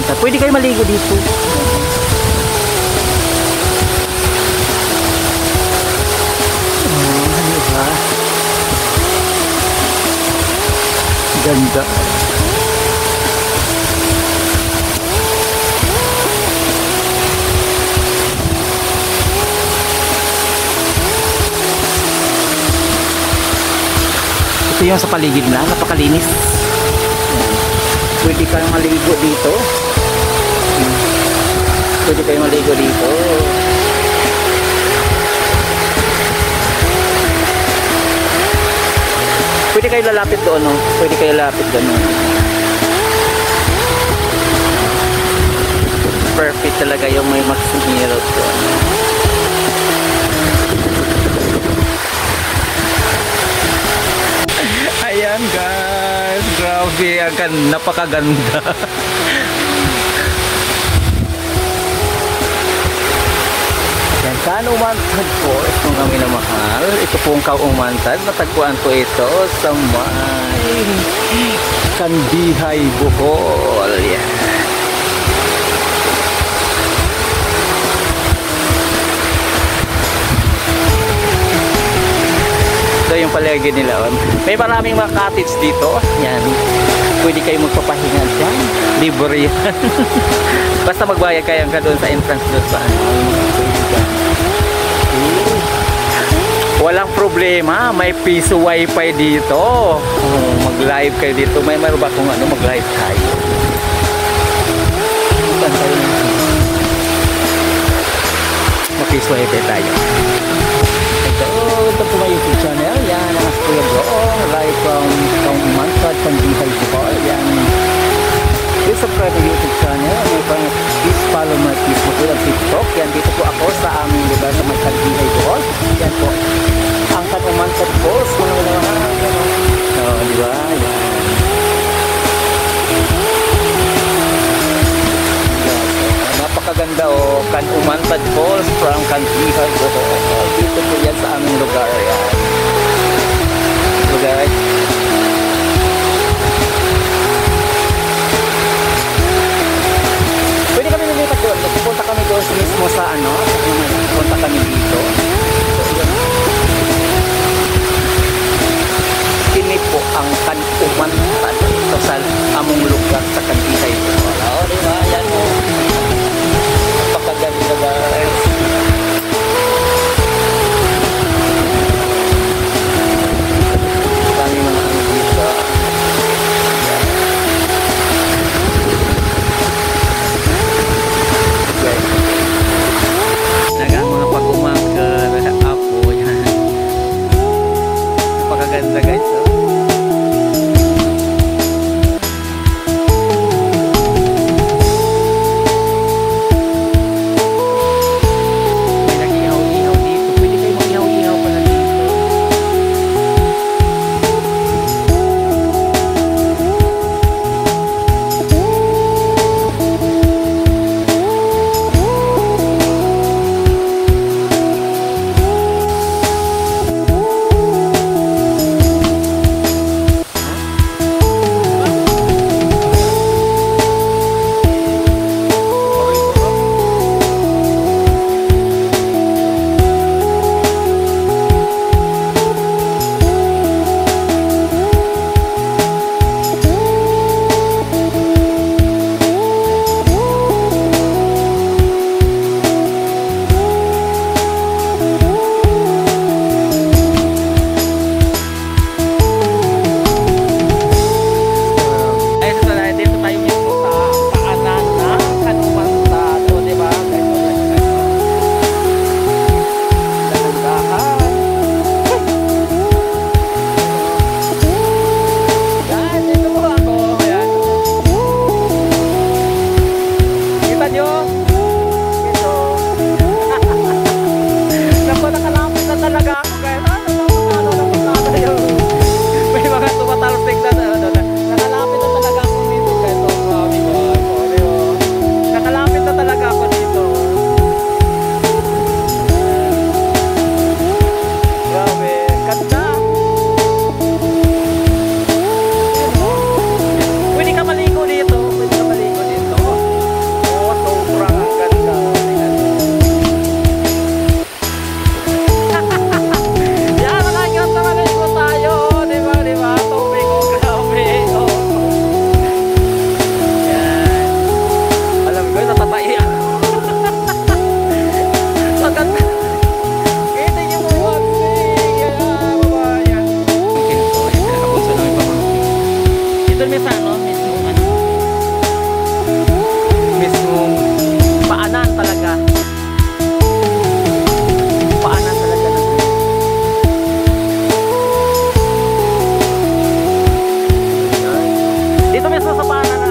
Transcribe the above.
Umanta. Pwede kayo maligo dito. Diba? Ganda. Ito yung sa paligid na, napakalinis. Pwede kayong maligo dito. Pwede kayong maligo dito. Pwede kayo lalapit doon, no? Pwede kayo lalapit doon, no? Perfect talaga yung may Maximiro doon. Ayan guys, grabe, napakaganda. Yan, Kaumantad po, itong kami na mahal. Ito pong Kaumantad, natagpuan ko ito sa may Kandihay, Bohol. Yan. Ito yung paligid nila. May maraming mga cottage dito. Yan. Pwede kayo magpapahinga dyan. Libre yan. Basta magbayad kayo ka doon sa entrance doon sa walang problema. May piso wifi dito. Mag-live kayo dito. May meron ba kung ano mag-live tayo? Mag-piso wifi tayo. Ito po may YouTube channel. Yan ang Kuya Broong live from Kaumantad, Kandihay, Bohol. Yan. Please subscribe to YouTube channel. Please follow my Facebook at TikTok. Yan, dito po ako sa aming lugar sa Kandihay, Bohol. Yan po ang Kaumantad po. Di ba? Yan. Napakaganda o Kaumantad Falls from Kandihay, Bohol. Dito po yan sa aming lugar. Yan. So guys, pwede kami lumipat doon. Pupunta kami doon mismo sa ano. Pupunta kami dito. Kini po ang Kaumantad sa among lugar sa Kandihay, Bohol. O diba? Yan o. Napakaganda guys. Ganda guys, oh. kami sa Sabana na